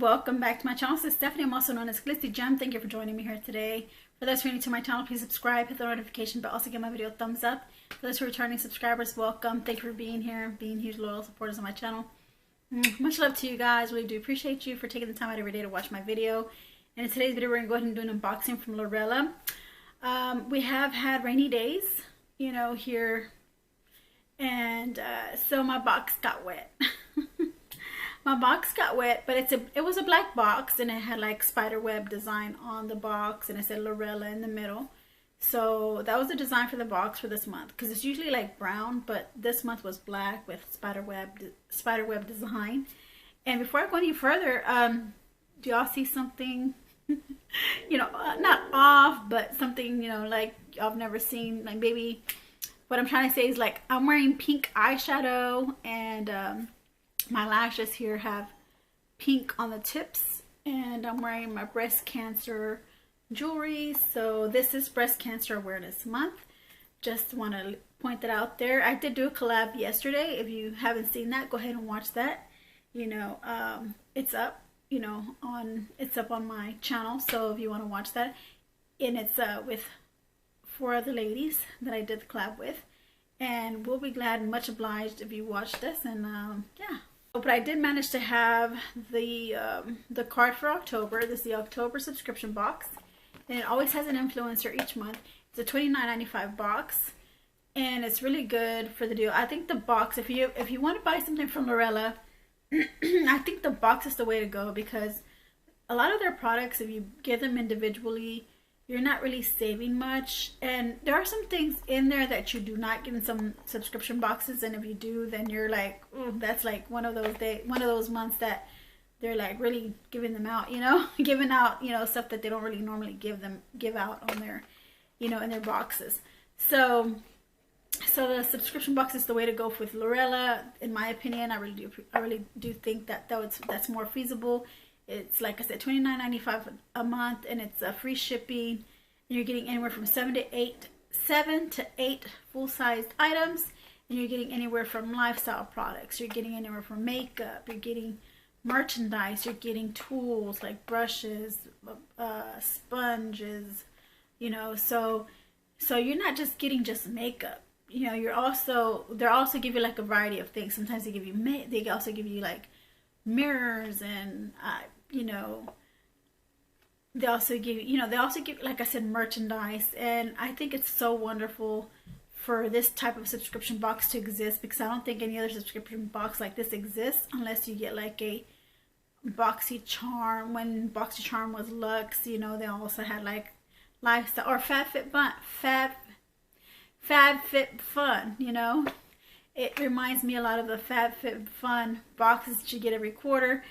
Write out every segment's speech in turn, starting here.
welcome back to my channel. This is Stephanie. I'm also known as GLITZYGem. Thank you for joining me here today. For those who are new to my channel, please subscribe, hit the notification bell, also give my video a thumbs up. For those who are returning subscribers, welcome. Thank you for being here, being huge loyal supporters of my channel. Much love to you guys. Really do appreciate you for taking the time out every day to watch my video. And in today's video, we're going to go ahead and do an unboxing from Lurella. We have had rainy days, you know, here, and so my box got wet. My box got wet, but it was a black box, and it had like spider web design on the box, and it said Lurella in the middle. So that was the design for the box for this month, because it's usually like brown, but this month was black with spider web design. And before I go any further, do y'all see something? You know, not off, but something, you know, like I've never seen. Like, maybe what I'm trying to say is, like, I'm wearing pink eyeshadow, and my lashes here have pink on the tips, and I'm wearing my breast cancer jewelry. So this is Breast Cancer Awareness Month. Just want to point that out there. I did do a collab yesterday. If you haven't seen that, go ahead and watch that. You know, it's up, you know, it's up on my channel, so if you want to watch that. And it's with 4 other ladies that I did the collab with, and we'll be glad and much obliged if you watch this. And yeah. But I did manage to have the card for October. This is the October subscription box, and it always has an influencer each month. It's a $29.95 box, and it's really good for the deal. I think the box, if you want to buy something from Lurella, I think the box is the way to go, because a lot of their products, if you get them individually, you're not really saving much. And there are some things in there that you do not get in some subscription boxes, and if you do, then you're like, ooh, that's like one of those months that they're like really giving them out, you know, giving out, you know, stuff that they don't really normally give out on their, you know, in their boxes. So the subscription box is the way to go with Lurella, in my opinion. I really do think that that's more feasible. It's, like I said, $29.95 a month, and it's free shipping. And you're getting anywhere from 7 to 8 full-sized items, and you're getting anywhere from lifestyle products. You're getting anywhere from makeup. You're getting merchandise. You're getting tools like brushes, sponges. You know, so you're not just getting just makeup. You know, they're also give you like a variety of things. Sometimes they give you they also give you like mirrors, and you know, they also give, like I said, merchandise. And I think it's so wonderful for this type of subscription box to exist, because I don't think any other subscription box like this exists unless you get like a BoxyCharm. When BoxyCharm was Luxe, you know, they also had like lifestyle or FabFitFun, you know. It reminds me a lot of the FabFitFun boxes that you get every quarter,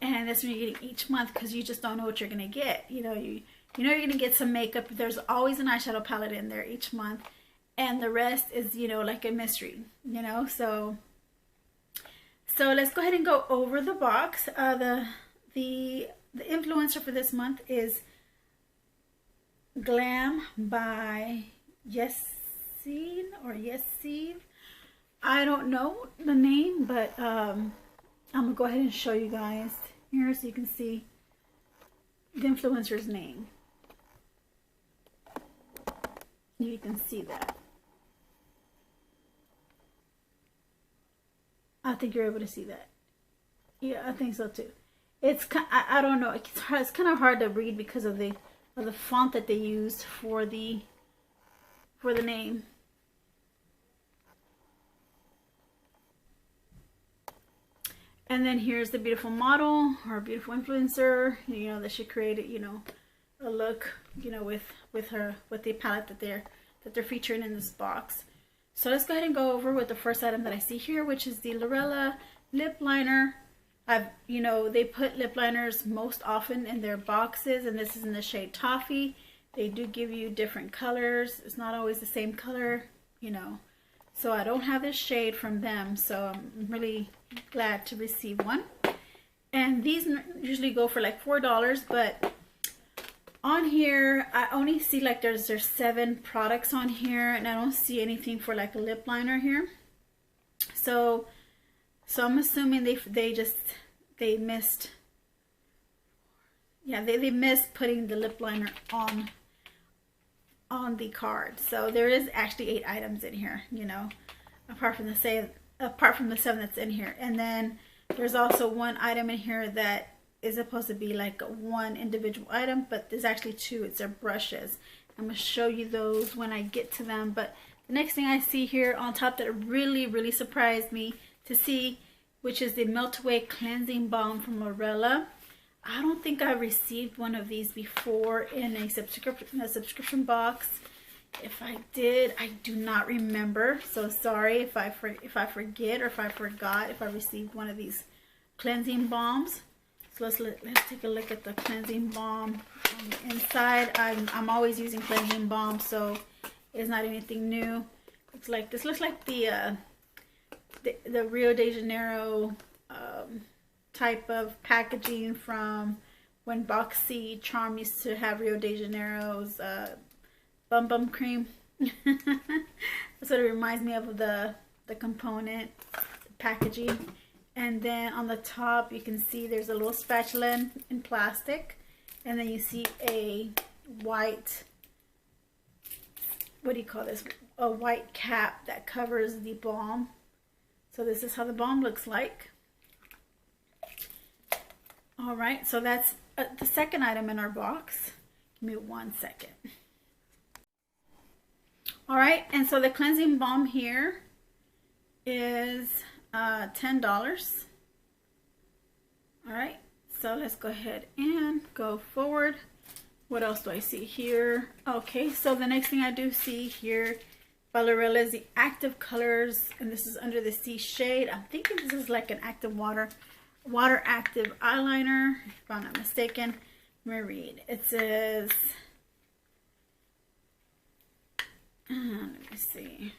and that's when you're getting each month, because you just don't know what you're gonna get. You know, you know you're gonna get some makeup. There's always an eyeshadow palette in there each month, and the rest is, you know, like a mystery. You know, so let's go ahead and go over the box. The influencer for this month is Glam by Yesine or Yesine. I don't know the name, but I'm gonna go ahead and show you guys here so you can see the influencer's name. You can see that. I think you're able to see that. Yeah, I think so too. It's I don't know. It's kind of hard to read because of the font that they used for the name. And then here's the beautiful model, or beautiful influencer, you know, that she created, you know, a look, you know, with the palette that they're featuring in this box. So let's go ahead and go over with the first item that I see here, which is the Lurella lip liner. You know, they put lip liners most often in their boxes, and this is in the shade Toffee. They do give you different colors. It's not always the same color, you know. So I don't have this shade from them, so I'm really glad to receive one. And these usually go for like $4, but on here I only see like there's 7 products on here, and I don't see anything for like a lip liner here. So I'm assuming they missed yeah, they missed putting the lip liner on the card. So there is actually 8 items in here, you know, apart from the 7 that's in here. And then there's also 1 item in here that is supposed to be like 1 individual item, but there's actually 2. It's their brushes. I'm gonna show you those when I get to them. But the next thing I see here on top that really surprised me to see, which is the Melt Away Cleansing Balm from Lurella. I don't think I received one of these before in a subscription box. If I did, I do not remember. So sorry if I forget or if I forgot if I received one of these cleansing balms. So let's take a look at the cleansing balm on the inside. I'm always using cleansing balm, so it's not anything new. Looks like this looks like the Rio de Janeiro type of packaging from when Boxy Charm used to have Rio de Janeiro's bum cream. That's what it reminds me of the component, the packaging. And then on the top you can see there's a little spatula in plastic, and then you see a white, what do you call this, a white cap that covers the balm. So this is how the balm looks like. All right, so that's the second item in our box. Give me 1 second. All right, and so the cleansing balm here is $10. All right, so let's go ahead and go forward. What else do I see here? Okay, so the next thing I do see here by Lurella is the Active Colors, and this is under the C shade. I'm thinking this is like an active water active eyeliner, if I'm not mistaken. Let me read. It says, let me see.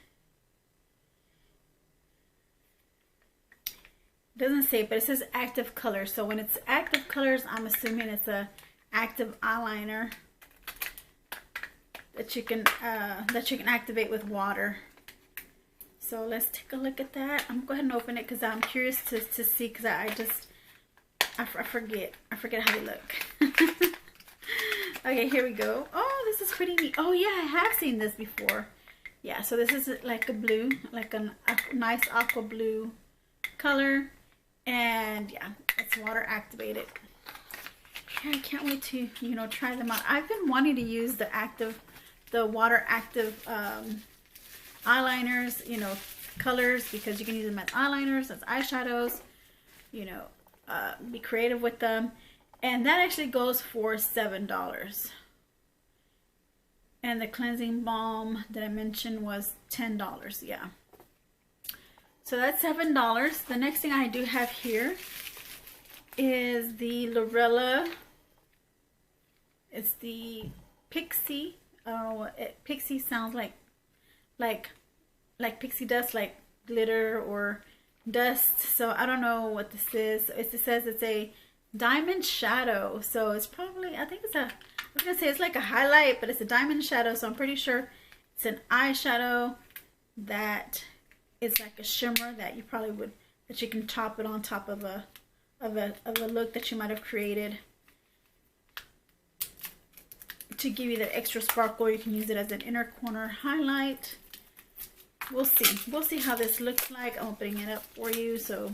It doesn't say, but it says Active Colors. So when it's Active Colors, I'm assuming it's a active eyeliner that you can activate with water. So let's take a look at that. I'm going to go ahead and open it because I'm curious to see, because I forget how they look. Okay, here we go. Oh, this is pretty neat. Oh yeah, I have seen this before. Yeah, so this is like a blue, like a nice aqua blue color, and yeah, it's water activated. Yeah, I can't wait to, you know, try them out. I've been wanting to use the water active eyeliners, you know, colors, because you can use them as eyeliners, as eyeshadows, you know, be creative with them. And that actually goes for $7. And the cleansing balm that I mentioned was $10. Yeah, so that's $7. The next thing I do have here is the Lurella. It's the Pixie. I don't know what Pixie sounds like pixie dust, like glitter or dust. So I don't know what this is. It says it's a diamond shadow. So it's probably, I think it's I was gonna say it's like a highlight, but it's a diamond shadow. So I'm pretty sure it's an eyeshadow that is like a shimmer that you probably would, that you can top it on top of a look that you might have created to give you the extra sparkle. You can use it as an inner corner highlight. We'll see how this looks like. I'm opening it up for you so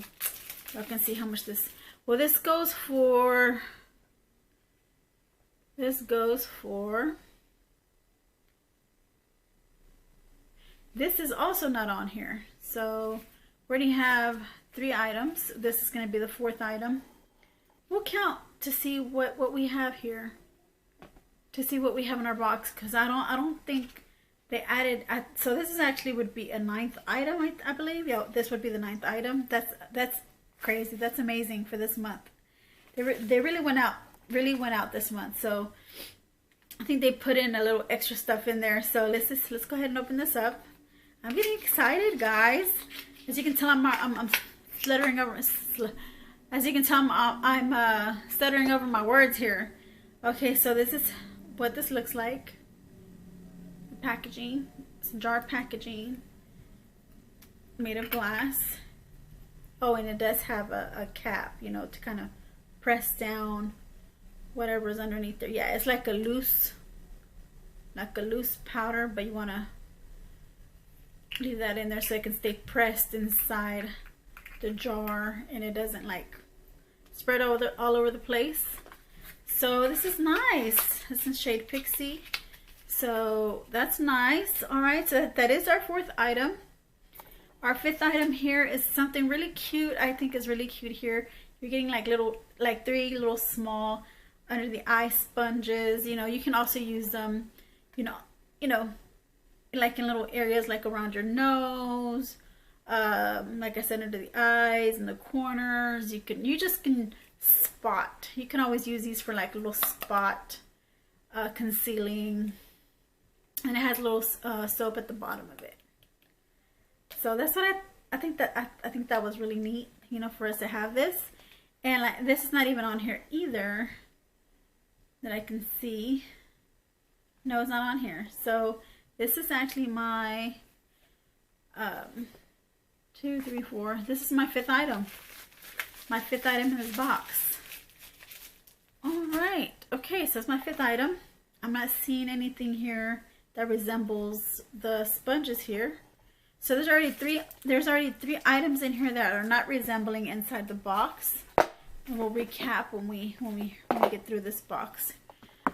y'all can see how much this, well, this goes for this is also not on here. So we already have 3 items. This is going to be the 4th item. We'll count to see what we have here, to see what we have in our box, because I don't think they added. So this is actually would be a 9th item, I believe. Yeah, this would be the 9th item. That's crazy. That's amazing for this month. They really went out this month. So I think they put in a little extra stuff in there. So let's go ahead and open this up. I'm getting excited, guys. As you can tell, I'm stuttering over. As you can tell, I'm stuttering over my words here. Okay, so this is what this looks like. The packaging. It's jar packaging made of glass. Oh, and it does have a cap, you know, to kind of press down whatever's underneath there. Yeah, it's like a loose powder, but you want to leave that in there so it can stay pressed inside the jar and it doesn't like spread all over the place. So this is nice. This is shade Pixie. So that's nice. All right, so that is our 4th item. Our 5th item here is something really cute. I think is really cute here. You're getting like 3 little small under the eye sponges. You know, you can also use them, you know, like in little areas like around your nose, like I said, under the eyes and the corners. You just can spot. You can always use these for like a little spot concealing, and it has a little soap at the bottom of it. So that's what I think that was really neat, you know, for us to have this. And like, this is not even on here either that I can see. No, it's not on here. So this is actually my 2, 3, 4. This is my 5th item. My 5th item in this box. All right. Okay, so it's my 5th item. I'm not seeing anything here that resembles the sponges here. So there's already three items in here that are not resembling inside the box. And we'll recap when we get through this box.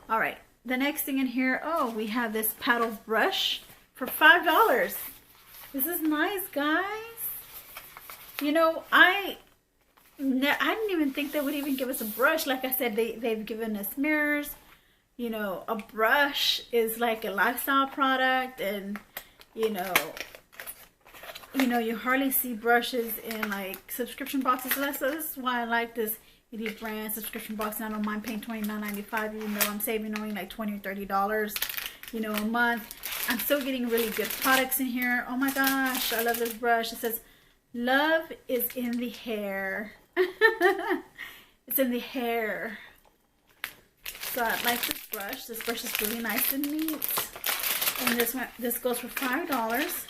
All right. The next thing in here, oh, we have this paddle brush for $5. This is nice, guys. You know, I didn't even think they would even give us a brush. Like I said, they've given us mirrors. You know, a brush is like a lifestyle product, and you know, you hardly see brushes in like subscription boxes. So that's why I like this Elite brand subscription box, and I don't mind paying $29.95, even though I'm saving only like $20 or $30, you know, a month. I'm still getting really good products in here. Oh my gosh, I love this brush. It says, "Love is in the hair." It's in the hair. So I like this brush. This brush is really nice and neat. And this goes for $5.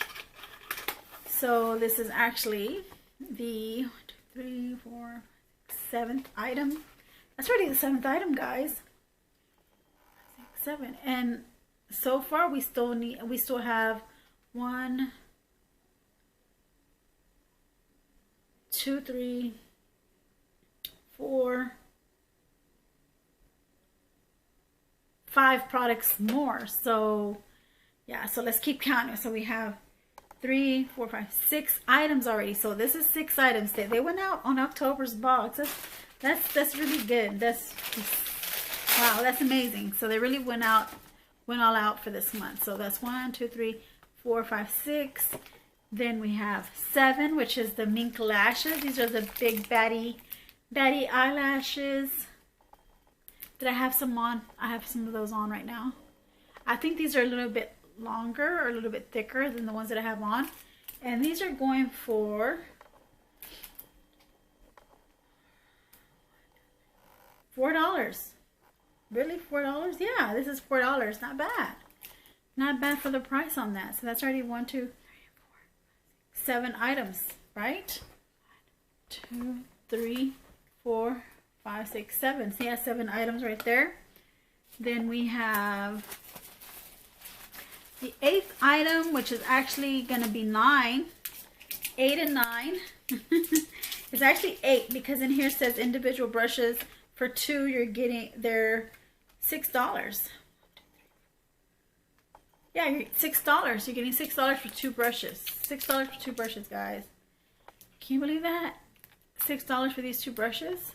So this is actually the 1, 2, 3, 4, 7th item. That's already the 7th item, guys. 6, 7. And so far we still have 1, 2, 3, 4, 5 products more. So yeah, so let's keep counting. So we have 3, 4, 5, 6 items already. So this is 6 items. They went out on October's box. That's really good. Wow, that's amazing. So they really went all out for this month. So that's 1, 2, 3, 4, 5, 6. Then we have 7, which is the mink lashes. These are the big baddie eyelashes. Did I have some on? I have some of those on right now. I think these are a little bit longer or a little bit thicker than the ones that I have on. And these are going for $4. Really, $4? Yeah, this is $4. Not bad. Not bad for the price on that. So that's already 1, 2, 3, 4, 7 items, right? 1, 2, 3, 4, 5, 6, 7. So yeah, 7 items right there. Then we have the 8th item, which is actually going to be 9. 8 and 9. It's actually 8 because in here it says individual brushes. For 2, they're $6. Yeah, $6. You're getting $6 for 2 brushes. $6 for 2 brushes, guys. Can you believe that? $6 for these 2 brushes?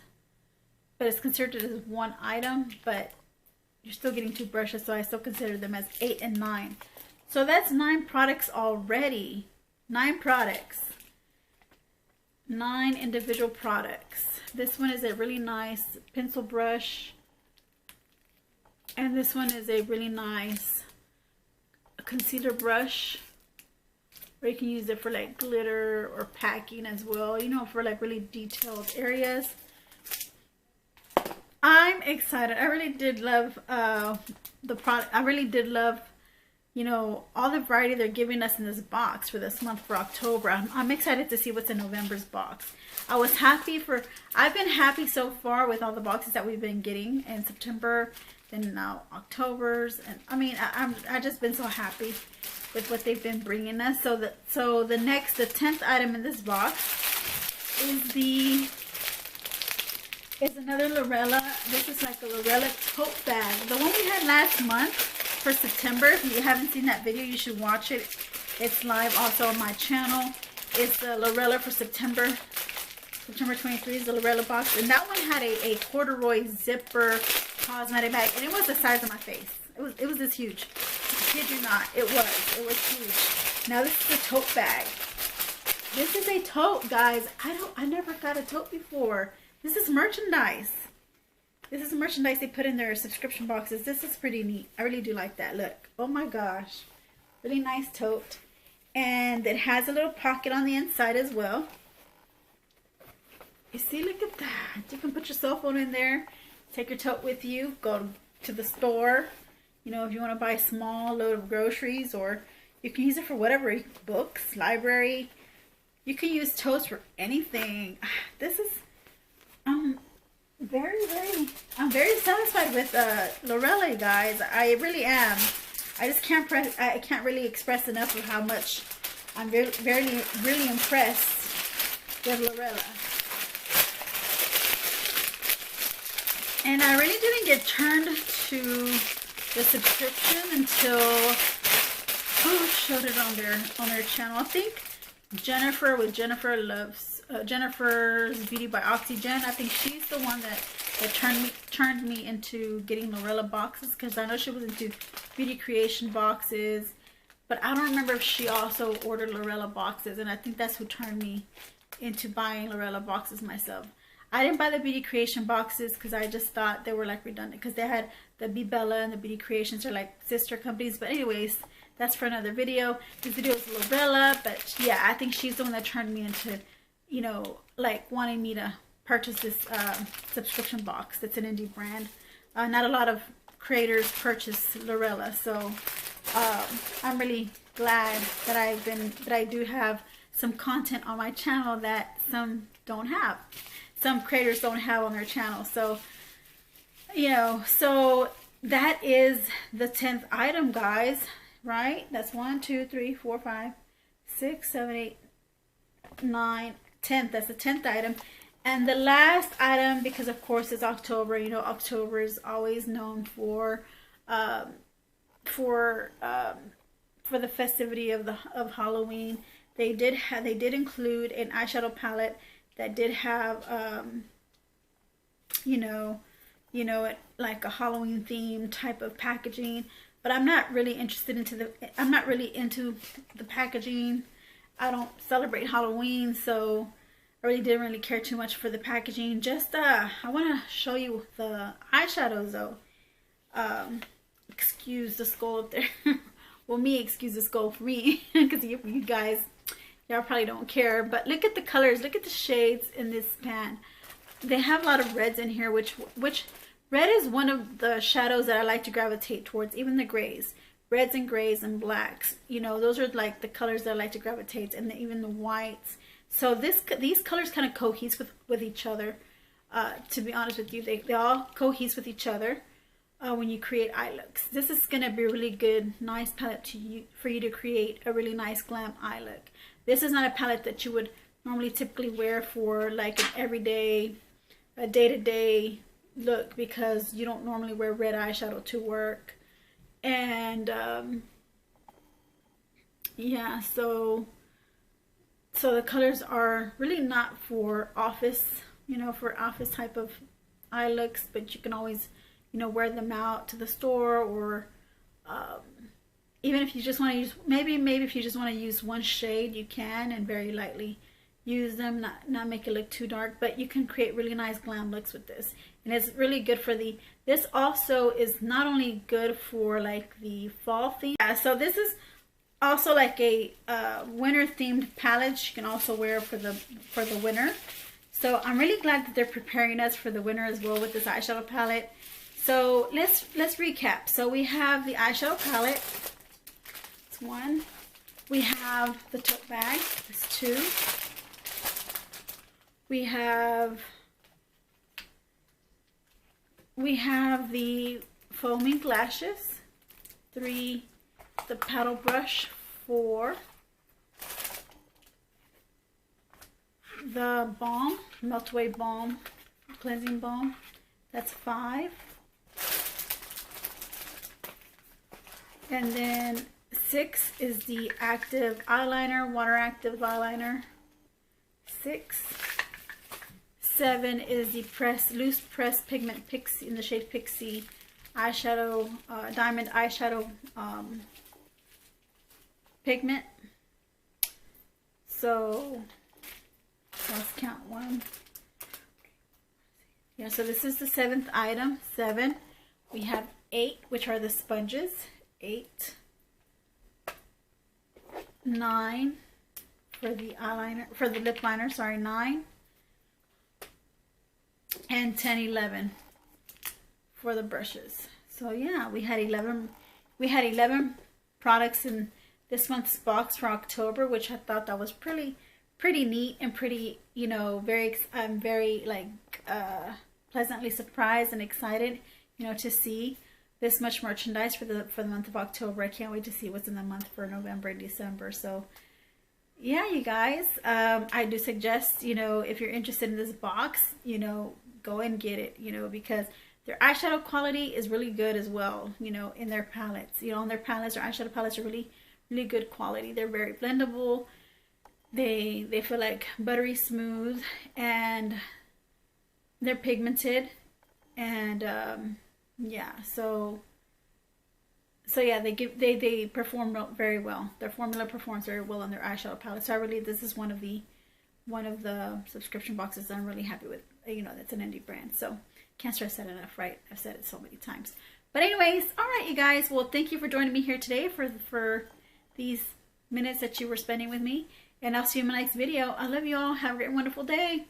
But it's considered as 1 item, but you're still getting 2 brushes, so I still consider them as 8 and 9. So that's 9 products already. 9 products. 9 individual products. This one is a really nice pencil brush. And this one is a really nice concealer brush. Or you can use it for like glitter or packing as well. You know, for like really detailed areas. I'm excited. I really did love the product. I really did love you know, all the variety they're giving us in this box for this month for October. I'm excited to see what's in November's box. I've been happy so far with all the boxes that we've been getting in September and now October's, and I mean, I just been so happy with what they've been bringing us. So the 10th item in this box is another Lurella. This is like a Lurella tote bag. The one we had last month for September. If you haven't seen that video, you should watch it. It's live also on my channel. It's the Lurella for September 23 is the Lurella box. And that one had a corduroy zipper cosmetic bag. And it was the size of my face. It was this huge. I kid you not. It was huge. Now this is a tote bag. This is a tote, guys. I never got a tote before. This is merchandise. This is merchandise they put in their subscription boxes. This is pretty neat. I really do like that. Look. Oh my gosh. Really nice tote. And it has a little pocket on the inside as well. You see, look at that. You can put your cell phone in there. Take your tote with you. Go to the store. You know, if you want to buy a small load of groceries, or you can use it for whatever. Books, library. You can use totes for anything. This is... I'm very satisfied with Lurella, guys. I really am. I just can't really express enough of how much I'm really impressed with Lurella. And I really didn't get turned to the subscription until who showed it on their channel. I think Jennifer with Jennifer Loves Jennifer's Beauty by Oxygen. I think she's the one that turned me into getting Lurella boxes, because I know she was into beauty creation boxes, but I don't remember if she also ordered Lurella boxes, and I think that's who turned me into buying Lurella boxes myself. I didn't buy the beauty creation boxes because I just thought they were like redundant, because they had the Be Bella and the Beauty Creations are like sister companies. But anyways, that's for another video. This video is Lurella, but yeah, I think she's the one that turned me into, you know, like wanting me to purchase this subscription box. That's an indie brand. Not a lot of creators purchase Lurella, so I'm really glad that I do have some content on my channel that some don't have. Some creators don't have on their channel. So, you know, so that is the 10th item, guys, right? That's 1, 2, 3, 4, 5, 6, 7, 8, 9, 10th. That's the 10th item. And the last item, because of course it's October, you know, October is always known for the festivity of Halloween. They did include an eyeshadow palette that did have you know, like a Halloween theme type of packaging, but I'm not really interested into the packaging. I don't celebrate Halloween, so I really didn't really care too much for the packaging. Just I want to show you the eyeshadows though. Excuse the skull up there. Well, excuse the skull for me, because you guys, y'all probably don't care. But look at the colors, look at the shades in this pan. They have a lot of reds in here, which red is one of the shadows that I like to gravitate towards. Even the grays, reds and grays and blacks, you know, those are like the colors that I like to gravitate, and even the whites. So these colors kind of cohese with each other. To be honest with you, they all cohese with each other when you create eye looks. This is gonna be a really good, nice palette for you to create a really nice glam eye look. This is not a palette that you would normally typically wear for like an everyday, a day-to-day look, because you don't normally wear red eyeshadow to work. And yeah, so the colors are really not for office, you know, for office type of eye looks, but you can always, you know, wear them out to the store, or even if you just want to use, maybe if you just want to use one shade, you can, and very lightly use them, not make it look too dark. But you can create really nice glam looks with this, and it's really good for this also is not only good for like the fall theme. Yeah, so this is also like a winter themed palette you can also wear for the winter. So I'm really glad that they're preparing us for the winter as well with this eyeshadow palette. So let's recap. So we have the eyeshadow palette. one. We have the tote bag. That's 2. We have the foaming lashes. 3. The paddle brush. 4. The balm, melt away balm, cleansing balm. That's 5. And then 6 is the active eyeliner, water active eyeliner. 6. 7 is the loose press pigment Pixie in the shade Pixie eyeshadow, diamond eyeshadow pigment. So let's count 1. Yeah, so this is the 7th item. 7. We have 8, which are the sponges. 8. 9 for the eyeliner, for the lip liner, sorry, 9. And 10, 11 for the brushes. So yeah, we had 11 products in this month's box for October, which I thought that was pretty neat and pretty, you know, I'm very like pleasantly surprised and excited, you know, to see this much merchandise for the month of October. I can't wait to see what's in the month for November and December. So yeah, you guys, I do suggest, you know, if you're interested in this box, you know, go and get it, you know, because their eyeshadow quality is really good as well, you know, in their palettes. You know, on their palettes, their eyeshadow palettes are really good quality. They're very blendable. They feel like buttery smooth, and they're pigmented, and yeah, so yeah, they perform very well. Their formula performs very well on their eyeshadow palette. So this is one of the subscription boxes that I'm really happy with. You know, that's an indie brand. So can't stress that enough, right? I've said it so many times. But anyways, all right, you guys. Well, thank you for joining me here today for these minutes that you were spending with me. And I'll see you in my next video. I love you all. Have a great, wonderful day.